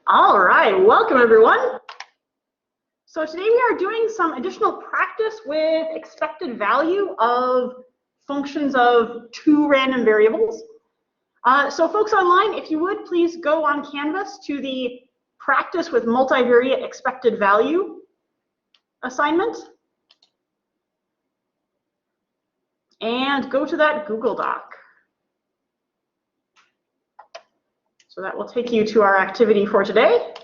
All right, welcome everyone. So today we are doing some additional practice with expected value of functions of two random variables. So folks online, if you would please go on Canvas to the practice with multivariate expected value assignment and go to that Google Doc. So that will take you to our activity for today.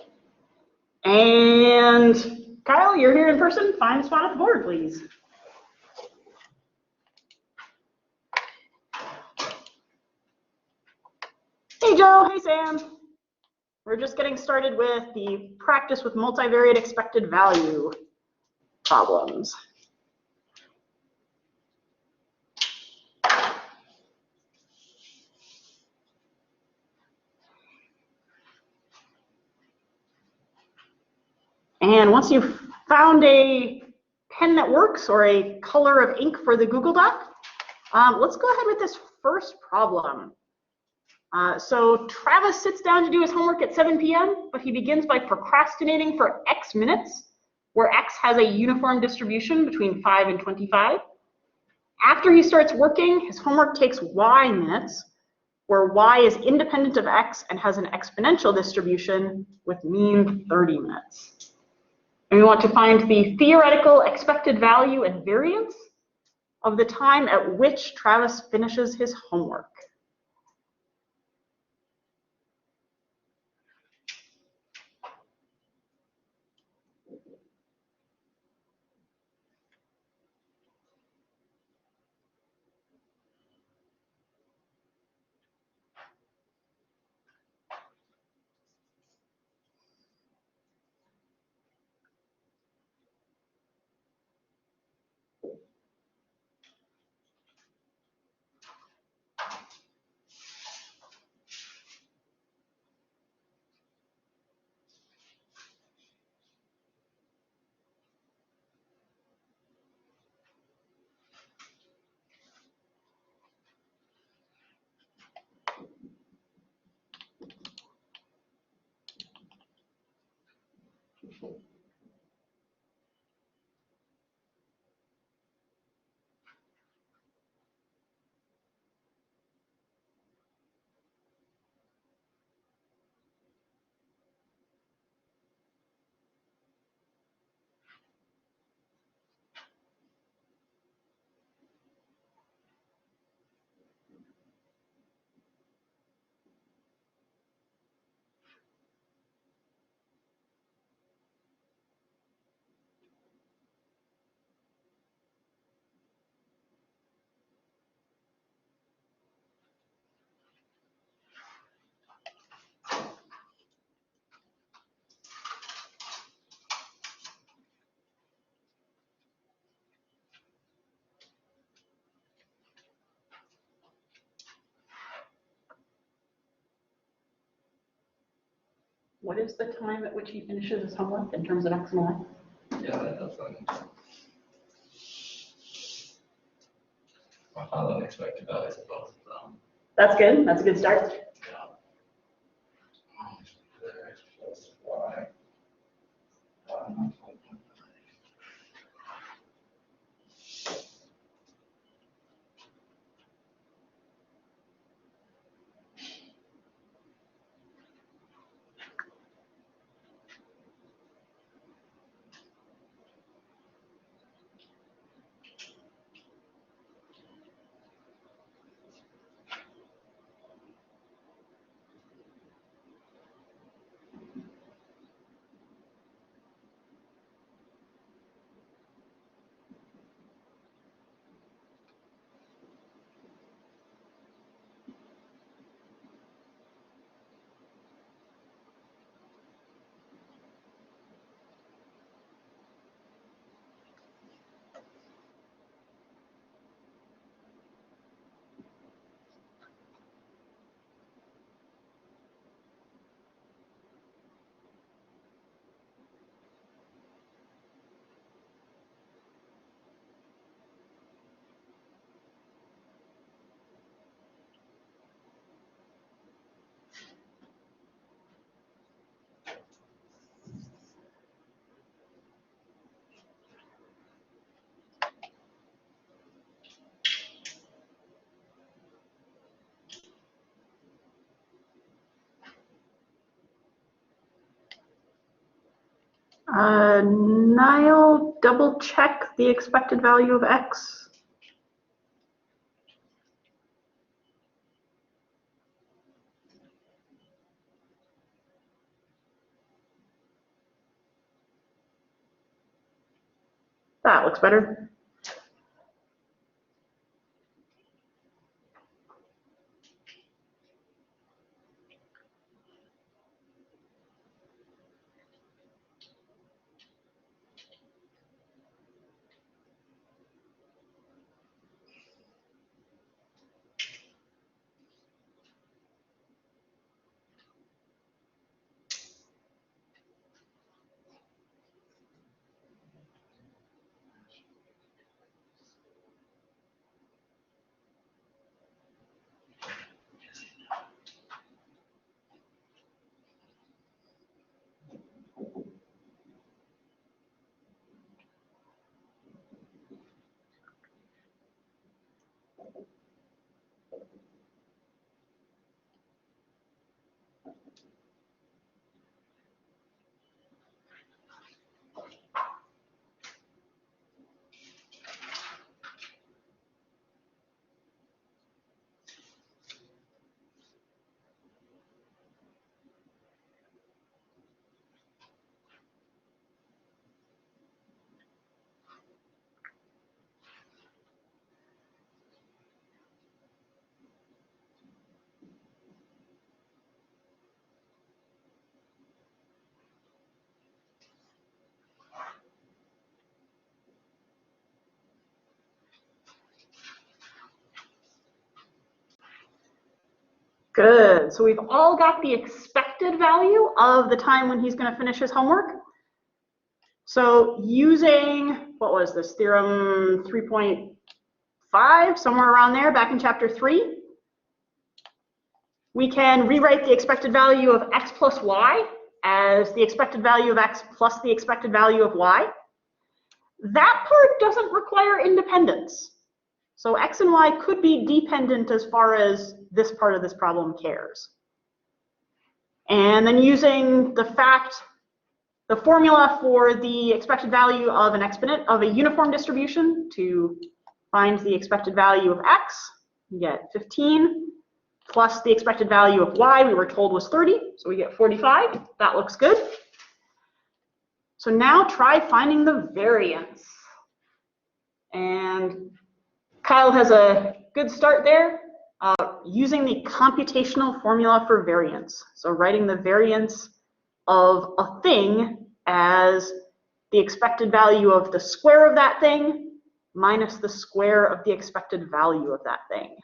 And Kyle, you're here in person. Find a spot at the board, please. Hey Joe, hey Sam. We're just getting started with the practice with multivariate expected value problems. And once you've found a pen that works or a color of ink for the Google Doc, let's go ahead with this first problem. So Travis sits down to do his homework at 7 p.m., but he begins by procrastinating for X minutes, where X has a uniform distribution between 5 and 25. After he starts working, his homework takes Y minutes, where Y is independent of X and has an exponential distribution with mean 30 minutes. And we want to find the theoretical expected value and variance of the time at which Travis finishes his homework. What is the time at which he finishes his homework in terms of X and Y? Yeah, that's fine. I found unexpected values of both of them. That's good. That's a good start. Yeah. X plus Y. Niall, double check the expected value of x. That looks better. Good. So we've all got the expected value of the time when he's going to finish his homework. So using, what was this, theorem 3.5, somewhere around there, back in chapter 3, we can rewrite the expected value of x plus y as the expected value of x plus the expected value of y. That part doesn't require independence. So x and y could be dependent as far as this part of this problem cares. And then using the formula for the expected value of an exponent of a uniform distribution to find the expected value of x, you get 15 plus the expected value of y we were told was 30, so we get 45. That looks good. So now try finding the variance. And Kyle has a good start there, using the computational formula for variance. So writing the variance of a thing as the expected value of the square of that thing minus the square of the expected value of that thing.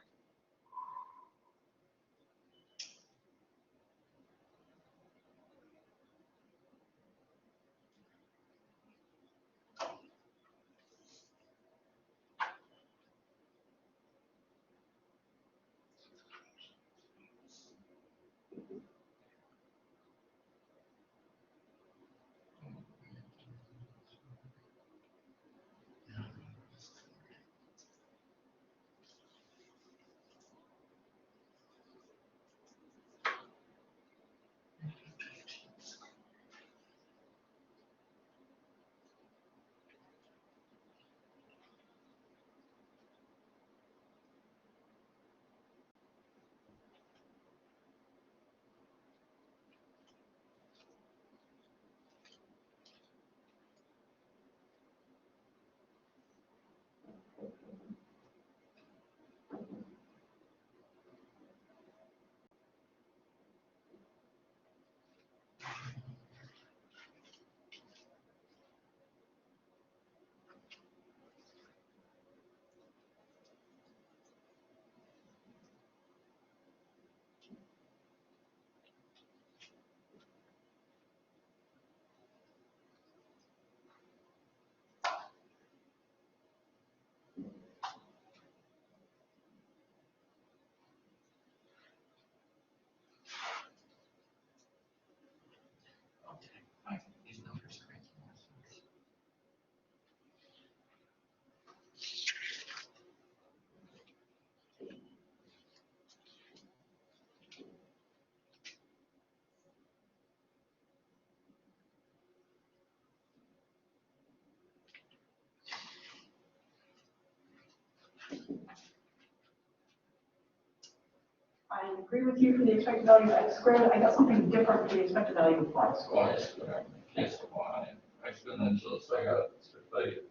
agree with you for the expected value of x squared. I got something different for the expected value of y squared. Y squared, yes, y, exponential, so I got like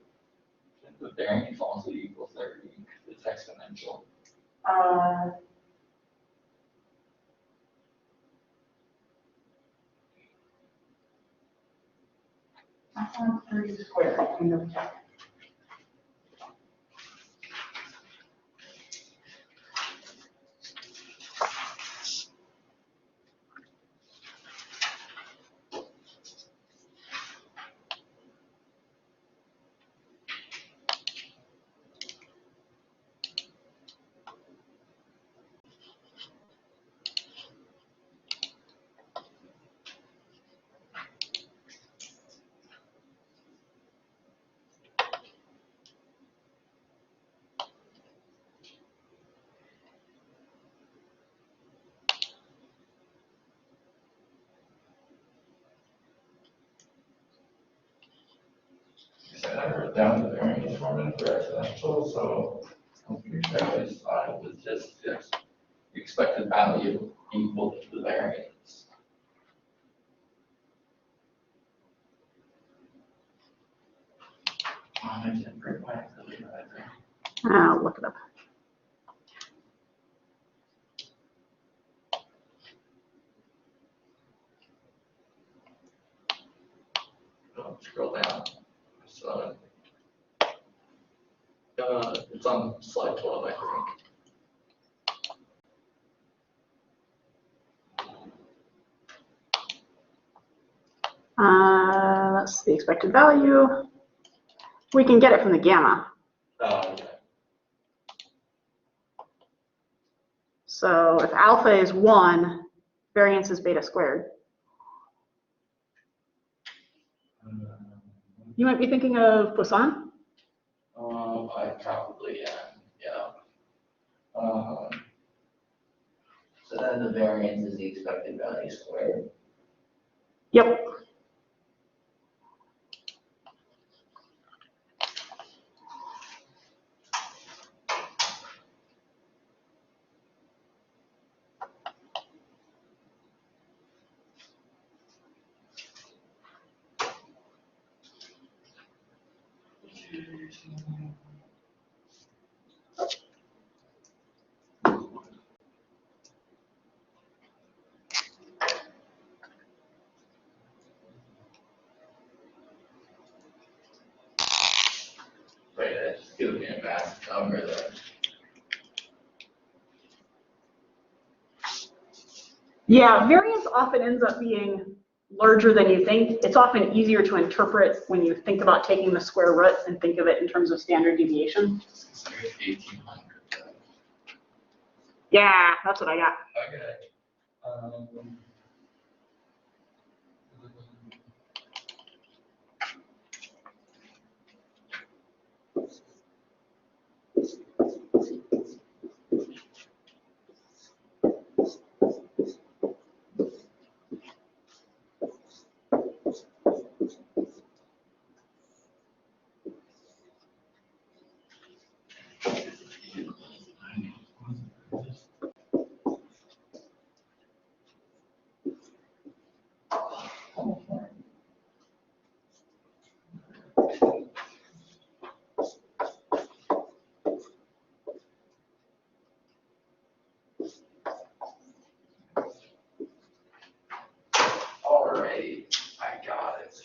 the variance also equals 30, it's exponential. I found 30 squared. I'm going to check. I wrote down the variance formula for exponential, so I'm pretty sure I just thought it was just the expected value equal to the variance. I didn't bring my calculator either. I'll look it up. Don't scroll down. So, it's on slide 12, I think. That's the expected value. We can get it from the gamma. Okay. So if alpha is 1, variance is beta squared. You might be thinking of Poisson. I probably am, yeah. So then the variance is the expected value squared. Yep. Wait, I just give me a math number there. Yeah, variance often ends up being larger than you think. It's often easier to interpret when you think about taking the square root and think of it in terms of standard deviation. It's like 1800. Yeah, that's what I got. Okay. Alright, I got it.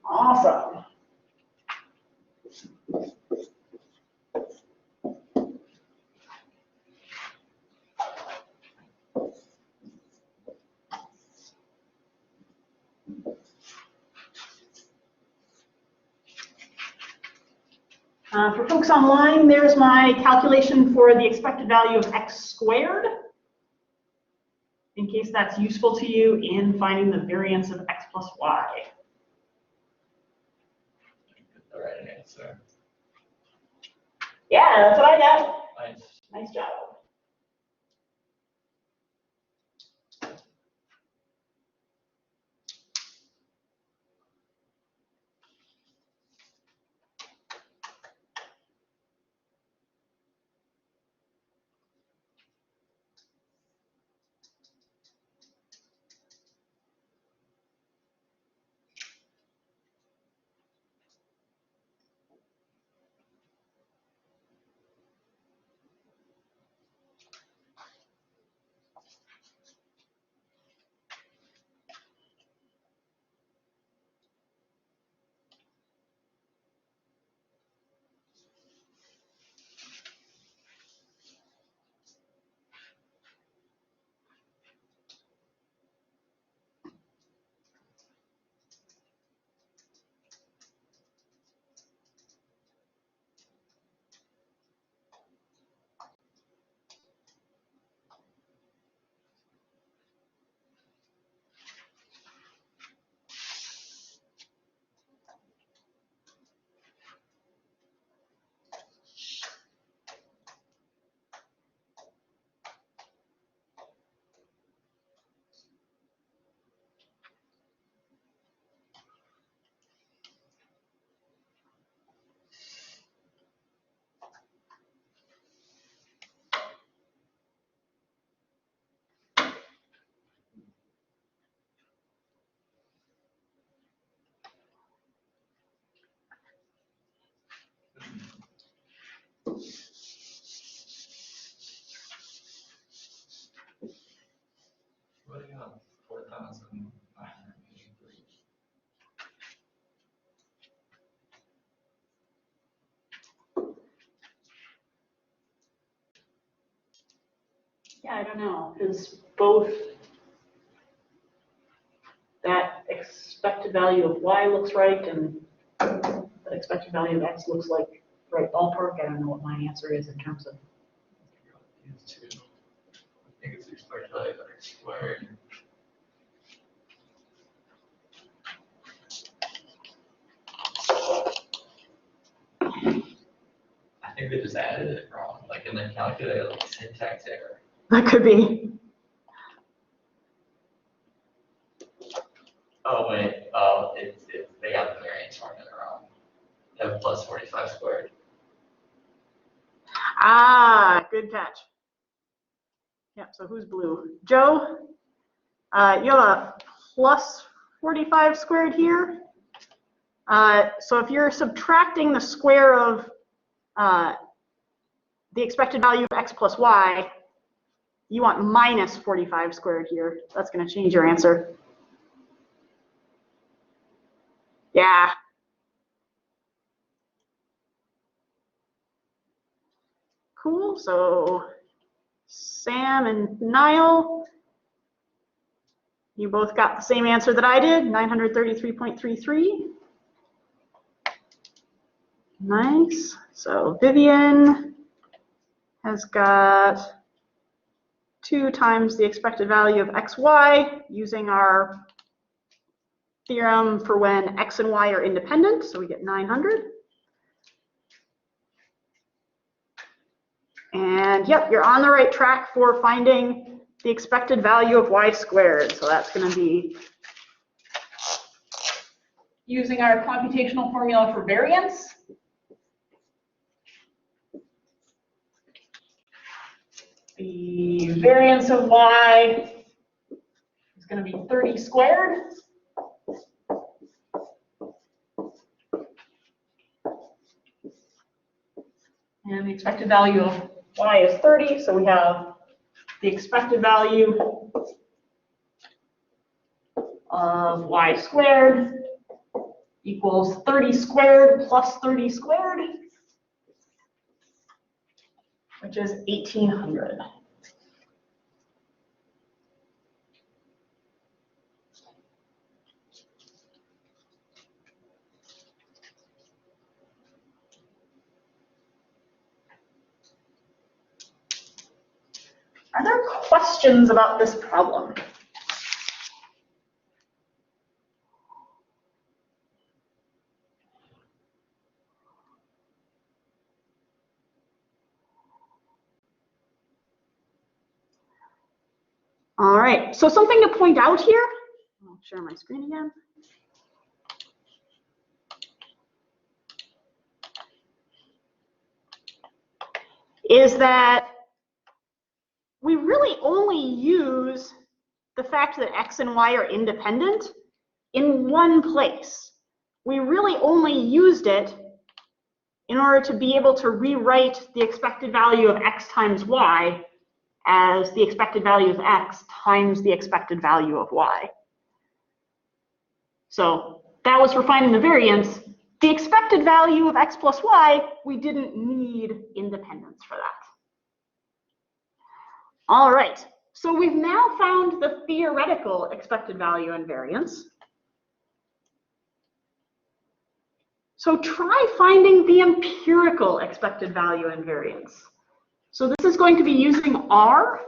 Awesome. For folks online, there's my calculation for the expected value of x squared, in case that's useful to you in finding the variance of x plus y. Get the right answer. Yeah, that's what I got. Nice. Nice job. What do you have? 4,983. Yeah, I don't know, is both that expected value of y looks right and that expected value of x looks like right ballpark? I don't know what my answer is in terms of. These two. I think it's expected value of x squared. I think they just added it wrong, like in the calculator, like syntax error. That could be. Oh wait, it's they got the variance formula wrong. They have plus 45 squared. Ah, good catch. Yep, so who's blue? Joe, you have a plus 45 squared here. So if you're subtracting the square of the expected value of x plus y, you want minus 45 squared here. That's going to change your answer. Yeah. Cool. So Sam and Niall, you both got the same answer that I did, 933.33. Nice. So Vivian has got 2 times the expected value of xy using our theorem for when x and y are independent. So we get 900. And yep, you're on the right track for finding the expected value of y squared. So that's going to be using our computational formula for variance. The variance of y is going to be 30 squared. And the expected value of y is 30, so we have the expected value of y squared equals 30 squared plus 30 squared, which is 1,800. Are there questions about this problem? All right, so something to point out here. I'll share my screen again. Is that we really only use the fact that x and y are independent in one place. We really only used it in order to be able to rewrite the expected value of x times y as the expected value of x times the expected value of y. So that was for finding the variance. The expected value of x plus y, we didn't need independence for that. All right, so we've now found the theoretical expected value and variance. So try finding the empirical expected value and variance. So this is going to be using R.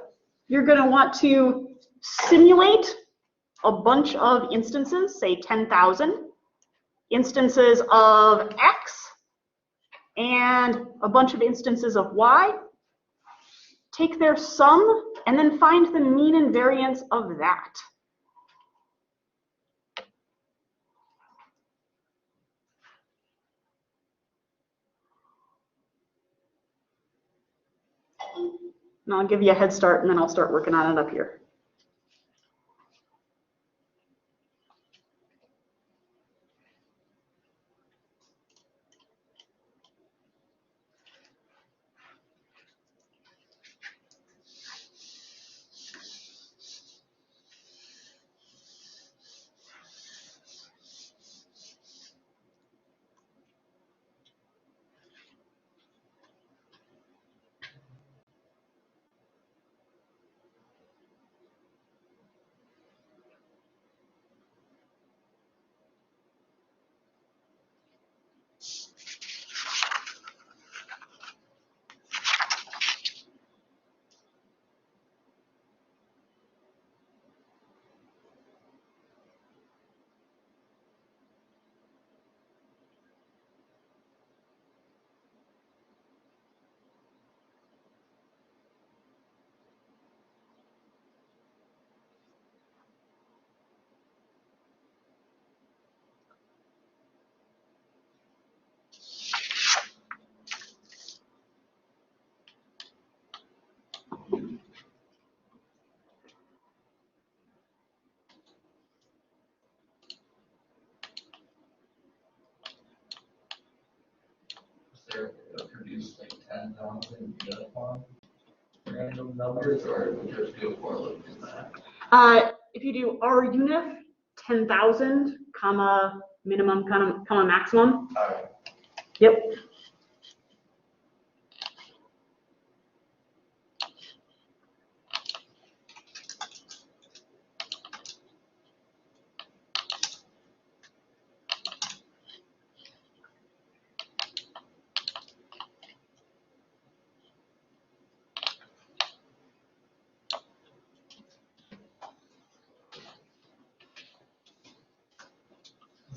You're going to want to simulate a bunch of instances, say 10,000 instances of x and a bunch of instances of y. Take their sum and then find the mean and variance of that. And I'll give you a head start and then I'll start working on it up here. 10,000 uniform random numbers, or would you just do a for loop in that? If you do RUnif 10,000, comma minimum, comma maximum. All right. Yep.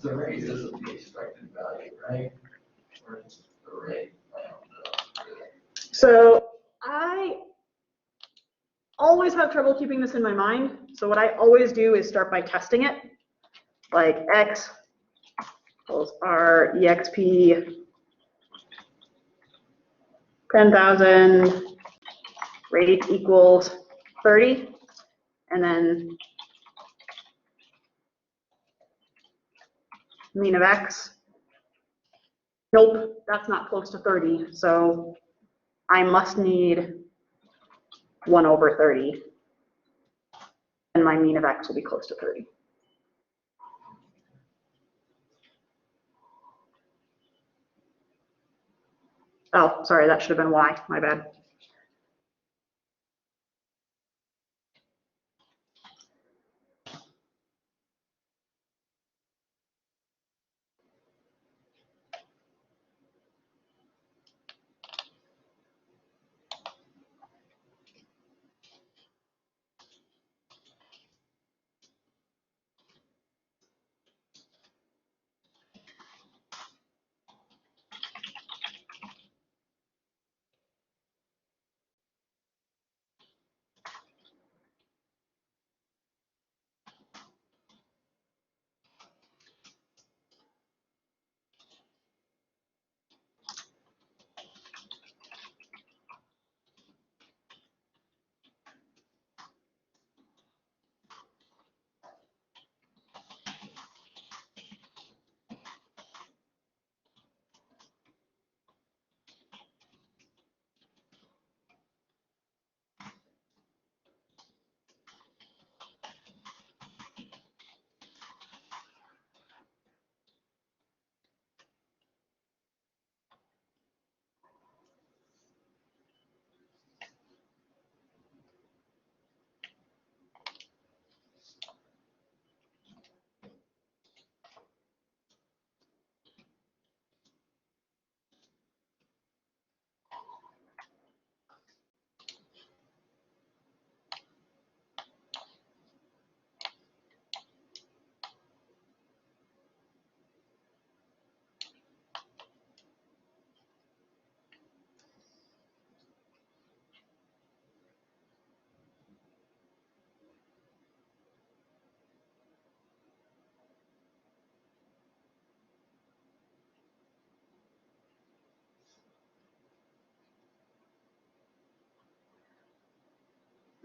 The rate isn't the expected value, right? Or is it the rate? I don't know. So I always have trouble keeping this in my mind. So what I always do is start by testing it. Like x equals r exp 10,000, rate equals 30, and then mean of x. Nope, that's not close to 30, so I must need 1 over 30, and my mean of x will be close to 30. Oh, sorry, that should have been y, my bad.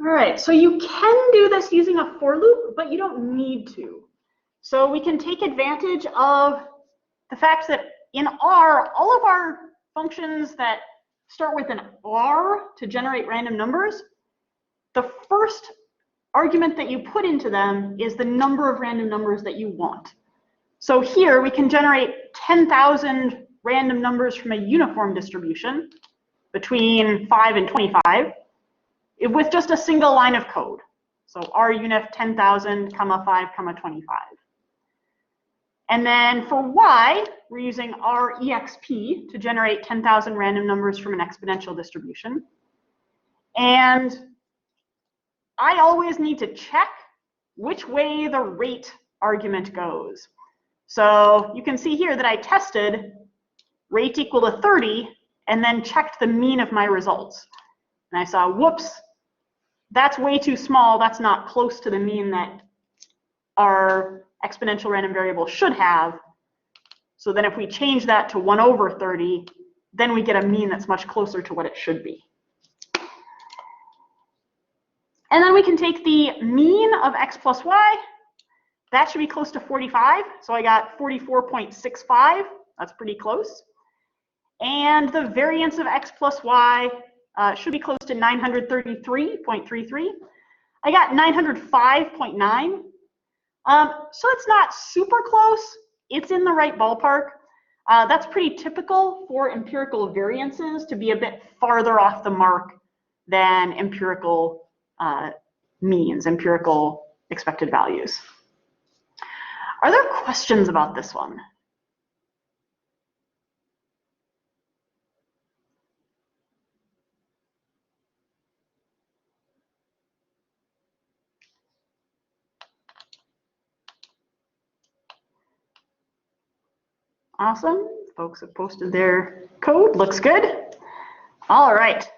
All right, so you can do this using a for loop, but you don't need to. So we can take advantage of the fact that in R, all of our functions that start with an R to generate random numbers, the first argument that you put into them is the number of random numbers that you want. So here we can generate 10,000 random numbers from a uniform distribution between 5 and 25 with just a single line of code. So RUnif 10,000, 5, 25. And then for y, we're using REXP to generate 10,000 random numbers from an exponential distribution. And I always need to check which way the rate argument goes. So you can see here that I tested rate equal to 30 and then checked the mean of my results. And I saw, whoops, that's way too small. That's not close to the mean that our exponential random variable should have. So then if we change that to 1 over 30, then we get a mean that's much closer to what it should be. And then we can take the mean of x plus y. That should be close to 45. So I got 44.65. That's pretty close. And the variance of x plus y should be close to 933.33. I got 905.9. So it's not super close. It's in the right ballpark. That's pretty typical for empirical variances to be a bit farther off the mark than empirical means, empirical expected values. Are there questions about this one? Awesome. Folks have posted their code. Looks good. All right.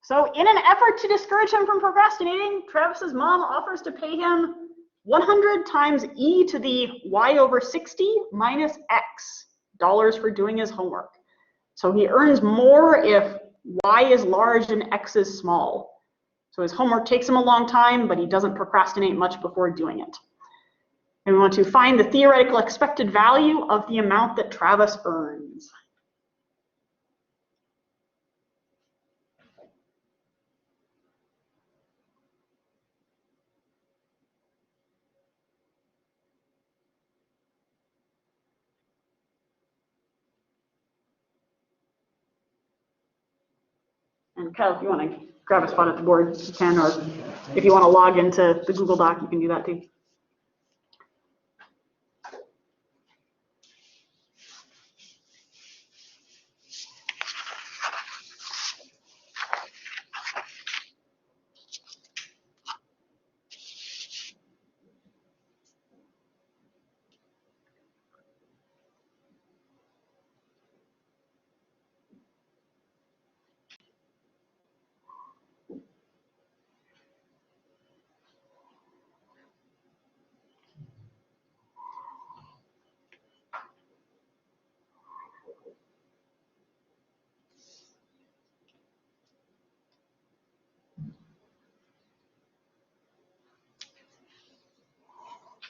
So in an effort to discourage him from procrastinating, Travis's mom offers to pay him 100 times e to the y over 60 minus x dollars for doing his homework. So he earns more if y is large and x is small. So his homework takes him a long time, but he doesn't procrastinate much before doing it. And we want to find the theoretical expected value of the amount that Travis earns. And Kyle, if you want to grab a spot at the board, you can, or if you want to log into the Google Doc, you can do that too.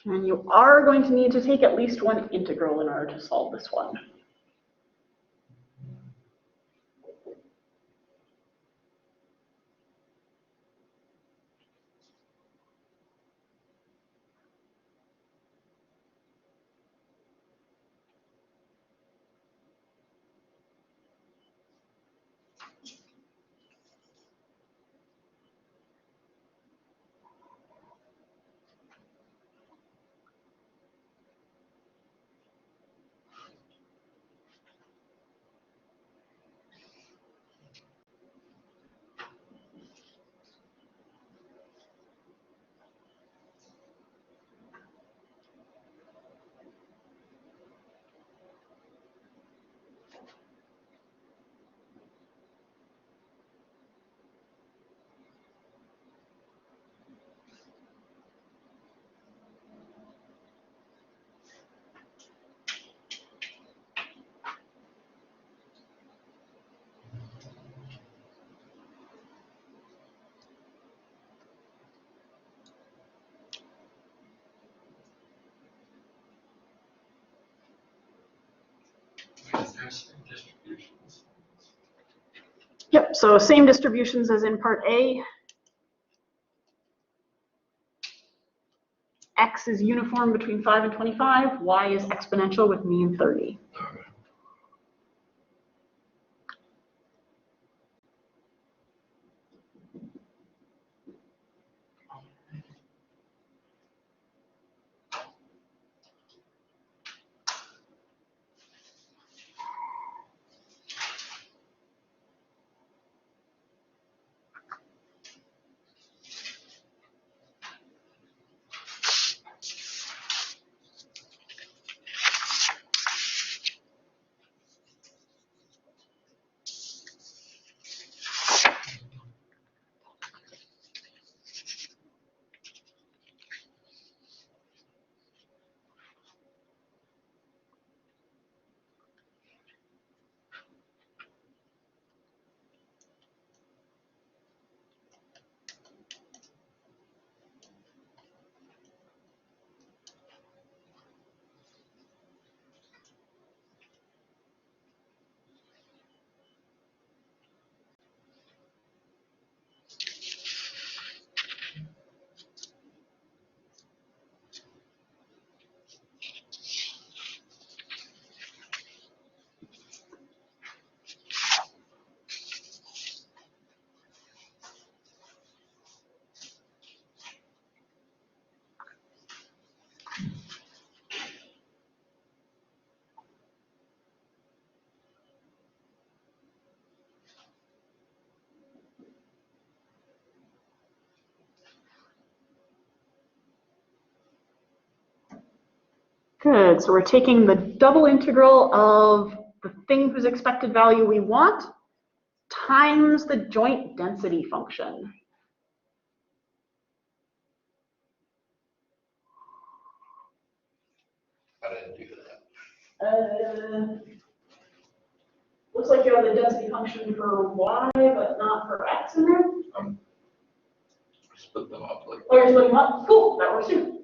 And you are going to need to take at least one integral in order to solve this one. Distributions. Yep, so same distributions as in part A. X is uniform between 5 and 25. Y is exponential with mean 30. Good, so we're taking the double integral of the thing whose expected value we want times the joint density function. I didn't do that. Looks like you have the density function for y, but not for x in there. Split them up like. Oh, you're splitting them up? Cool, that works too.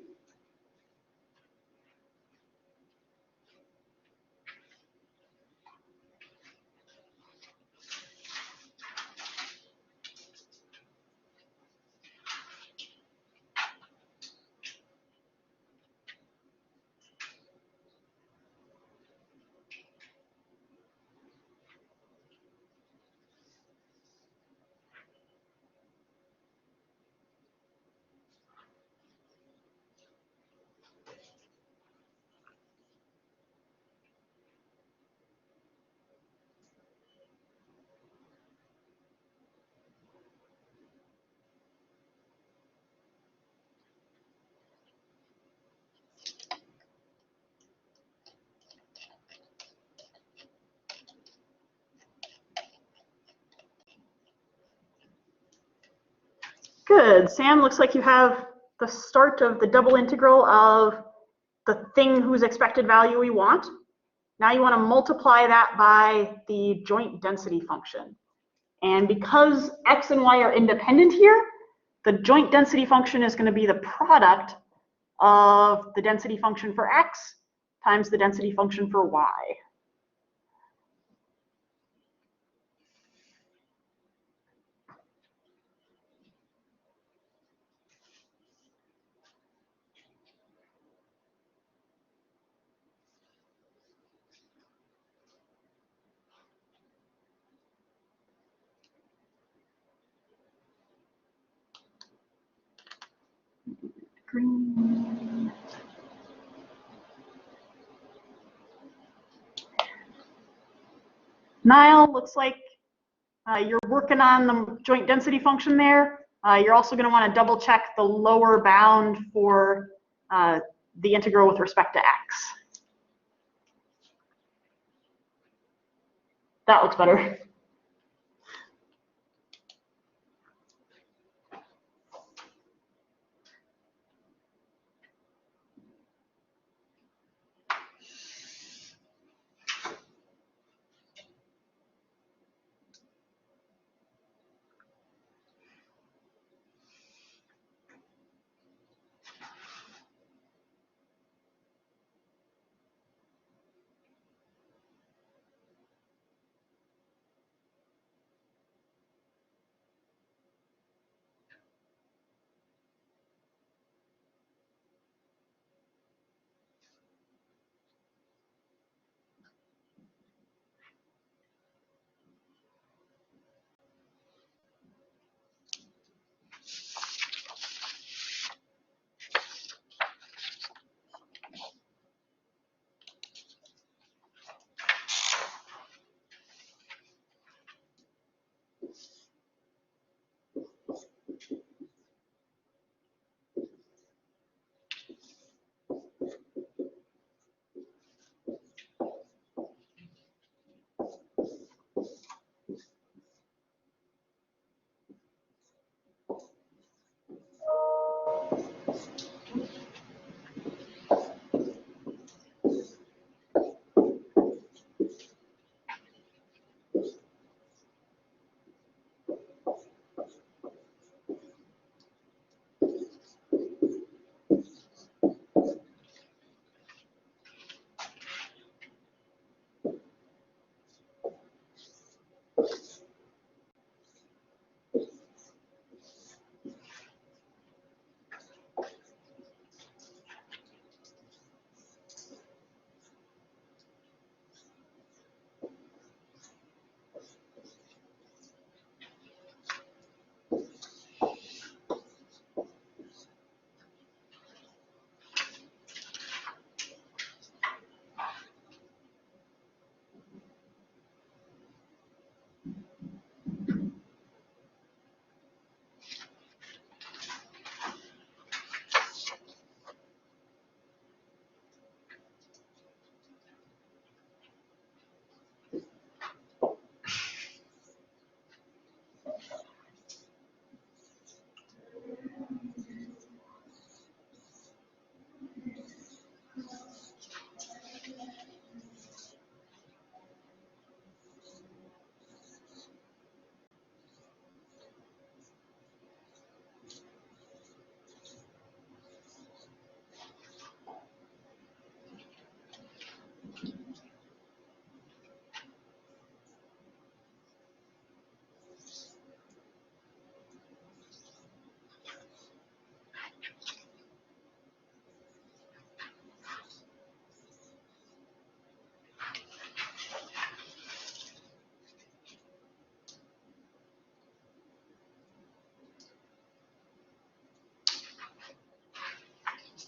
Good, Sam, looks like you have the start of the double integral of the thing whose expected value we want. Now you want to multiply that by the joint density function. And because x and y are independent here, the joint density function is going to be the product of the density function for x times the density function for y. Green. Niall, looks like you're working on the joint density function there. You're also going to want to double check the lower bound for the integral with respect to x. That looks better.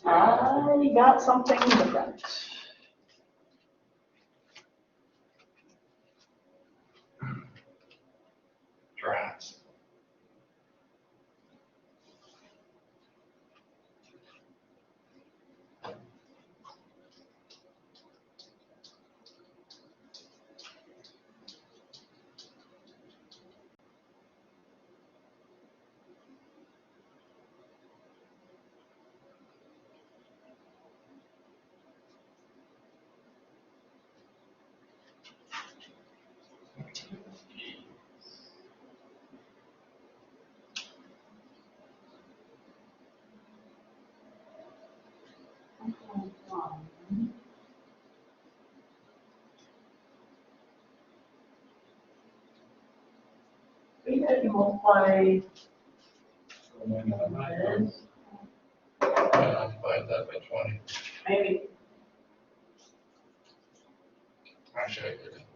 You got something different. Drafts. Maybe I can multiply Divide that by 20. maybe. Actually, I did it.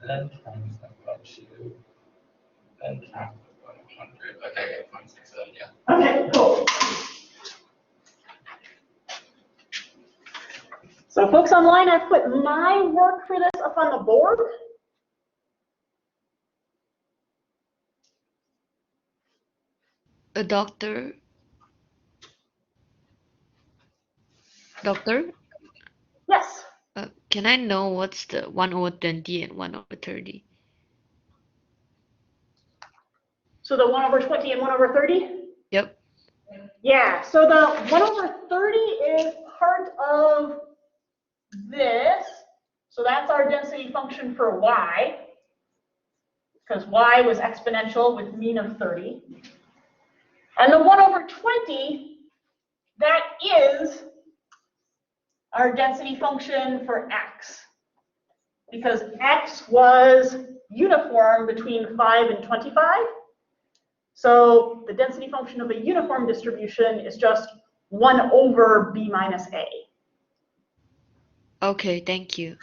And then times that by 2. Then times that by 100. Okay, 0.67, yeah. Okay, cool. So folks online, I've put my work for this up on the board. A doctor. Doctor, Yes. can I know what's the 1 over 20 and 1 over 30? So the 1 over 20 and 1 over 30? Yep. Yeah, so the 1 over 30 is part of this. So that's our density function for y, because y was exponential with mean of 30. And the 1 over 20, that is our density function for x, because x was uniform between 5 and 25. So the density function of a uniform distribution is just 1 over b minus a. Okay, thank you.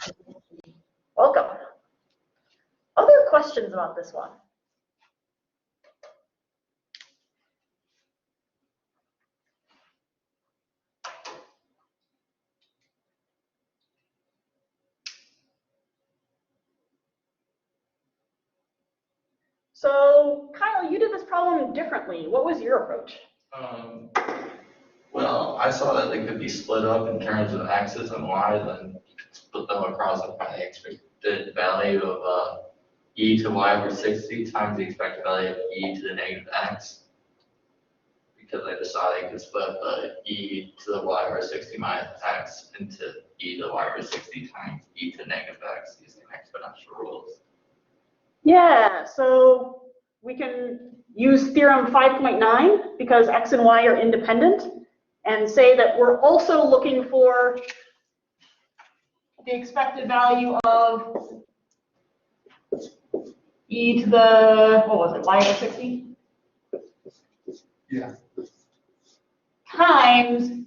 Welcome. Other questions about this one? So Kyle, you did this problem differently. What was your approach? Well, I saw that they could be split up in terms of x's and y's, and you could split them across and find the expected value of e to y over 60 times the expected value of e to the negative x. Because I just saw they could split the e to the y over 60 minus x into e to the y over 60 times e to the negative x using exponential rules. Yeah, so we can use theorem 5.9 because x and y are independent, and say that we're also looking for the expected value of e to the, what was it, y over 60? Yeah. Times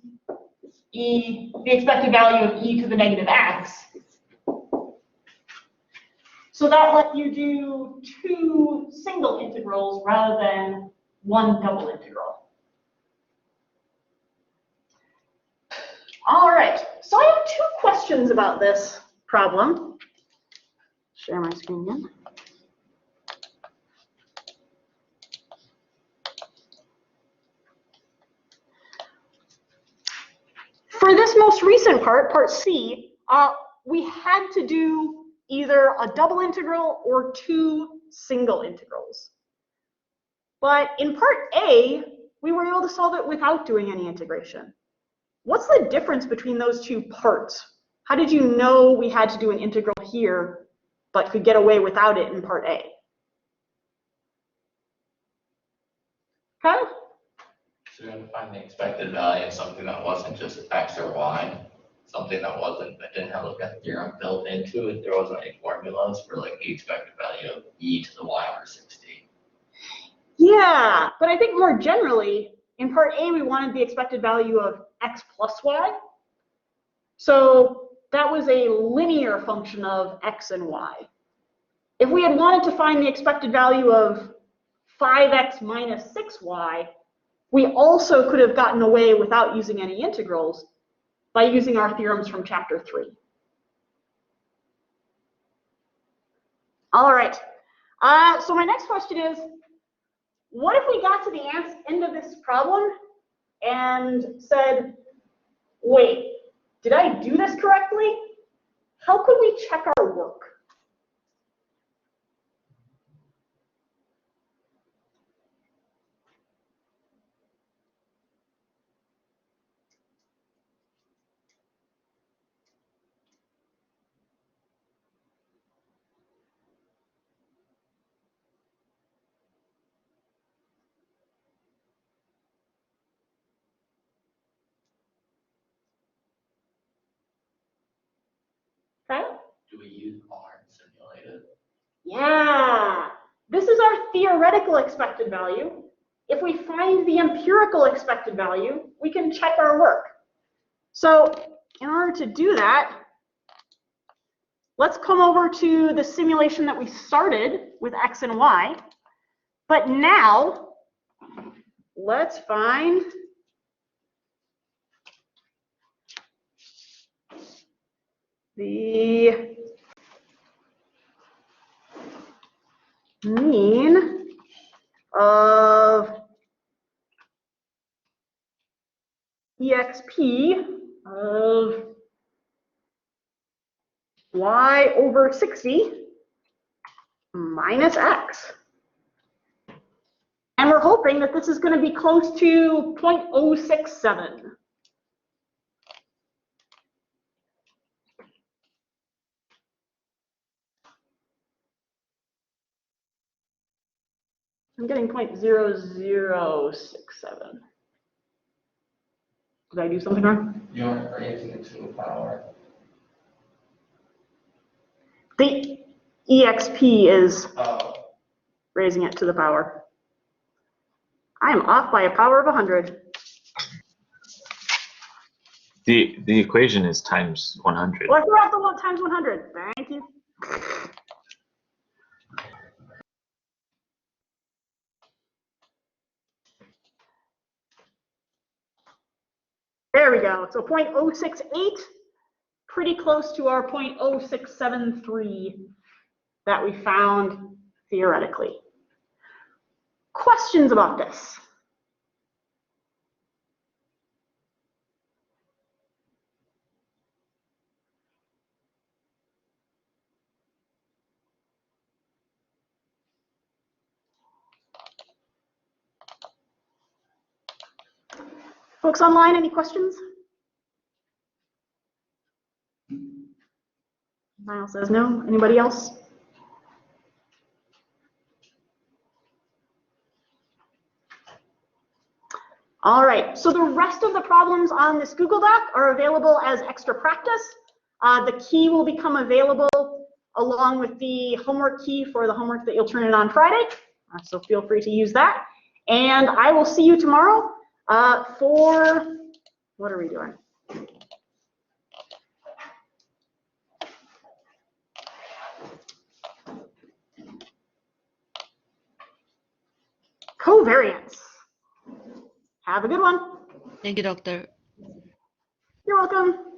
e, the expected value of e to the negative x. So that lets you do 2 single integrals rather than 1 double integral. All right, so I have 2 questions about this problem. Share my screen again. For this most recent part, part C, we had to do either a double integral or 2 single integrals. But in part A, we were able to solve it without doing any integration. What's the difference between those 2 parts? How did you know we had to do an integral here, but could get away without it in part A? Okay? So you're going to find the expected value of something that wasn't just x or y, something that didn't have like a theorem built into it. There wasn't any formulas for like the expected value of e to the y over 60. Yeah, but I think more generally, in part A, we wanted the expected value of x plus y. So that was a linear function of x and y. If we had wanted to find the expected value of 5x minus 6y, we also could have gotten away without using any integrals by using our theorems from chapter 3. All right, so my next question is, what if we got to the end of this problem and said, wait, did I do this correctly? How could we check our work? Okay? Do we use R and simulate it? Yeah, this is our theoretical expected value. If we find the empirical expected value, we can check our work. So in order to do that, let's come over to the simulation that we started with X and Y. But now, let's find the mean of exp of y over 60 minus x. And we're hoping that this is going to be close to 0.067. I'm getting 0.0067. Did I do something wrong? You aren't raising it to the power. The exp is Oh, raising it to the power. I am off by a power of 100. The equation is times 100. Well, I threw out the one times 100. Thank you. There we go. So 0.068, pretty close to our 0.0673 that we found theoretically. Questions about this? Folks online, any questions? Niall says no. Anybody else? All right, so the rest of the problems on this Google Doc are available as extra practice. The key will become available along with the homework key for the homework that you'll turn in on Friday. So feel free to use that. And I will see you tomorrow for, what are we doing? Covariance. Have a good one. Thank you, Doctor. You're welcome.